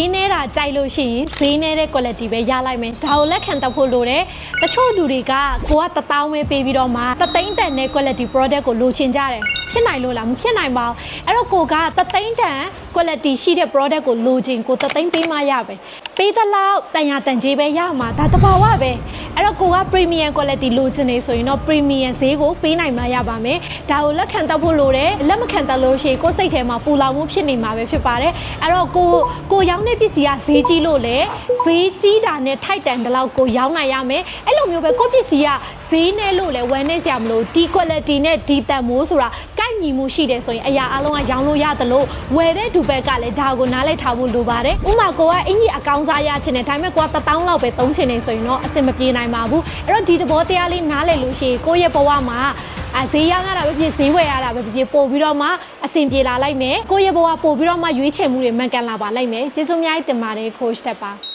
းနေတာကြိုက်လို့ရှိရင်ဈေးနေတဲ့ quality ပဲရလိုက်မယ်ဒါကိုလက်ခံတတ်ဖို့လိုတယ်တချို့လူတွေကကိုက1000ပဲပေးပြီးတော့မှ3သိန်းတန်တဲ့ quality product ကိုလိုချင်ကြတယ်ဖြစ်နိုင်လို့လားမဖြစ်နိုင်ပါဘူးအဲ့တော့ကိုက3သိန်းတန် quality ရှိတဲ့ product ကိုလိုချင်ကို3သိန်းပေးမှရပဲပေးသလောက်တန်ရတန်ကြီးပဲရမှာဒါတဘာဝပဲအဲ့တော့ကိုက premium quality လိုချင်နေဆိုရင်တော့ premium ဈေးကိုပေးနိုင်မှရပါမယ်ဒါကိုလက်ခံတတ်ဖို့လိုတယ်လက်မခံတတ်လို့ရှိရင်ကိုယ်စိတ်ထဲမှာပူလောင်မှုဖြစ်နေမှာပဲဖြစ်ပါတယ်အဲ့တော့ကိုရောင်းတဲ့ပစ္စည်းကဈေးကြီးလို့လေဈေးကြီးတာနဲ့ထိုက်တန်တဲ့လောက်ကိုရောင်းနိုင်ရမယ်အဲ့လိုမျိုးပဲကိုပစ္စည်းကဈေးနဲ့လို့လေဝယ်နေစရာမလိုဒီ quality နဲ့ဒီတန်မိုးဆိုတာကိုက်ညီမှုရှိတယ်ဆိုရင်အရာအလုံးကရောင်းလို့ရတယ်လို့ဝယ်တဲ့ဒူဘက်ကလည်းဒါကိုနားလိုက်ထားဖို့လိုပါတယ်ဥမာကိုကအင်ကြီးအကောင်းစားရချင်တယ်ဒါပေမဲ့ကိုက1000လောက်ပဲသုံးချင်နေဆိုရင်တော့အဆင်မပြေနိုင်ပါဘူးအဲ့တော့ဒီသဘောတရားလေးနားလည်လို့ရှိရင်ကိုယ့်ရဲ့ဘဝမှာဈေးရရတာပဲဖြစ်ဈေးဝယ်ရတာပဲဖြစ်ပို့ပြီးတော့မှအဆင်ပြေလာလိုက်မယ်ကိုယ့်ရဲ့ဘဝပို့ပြီးတော့မှရွေးချယ်မှုတွေမှန်ကန်လာပါလိုက်မယ်ကျေးဇူးအများကြီးတင်ပါတယ် coach တက်ပါ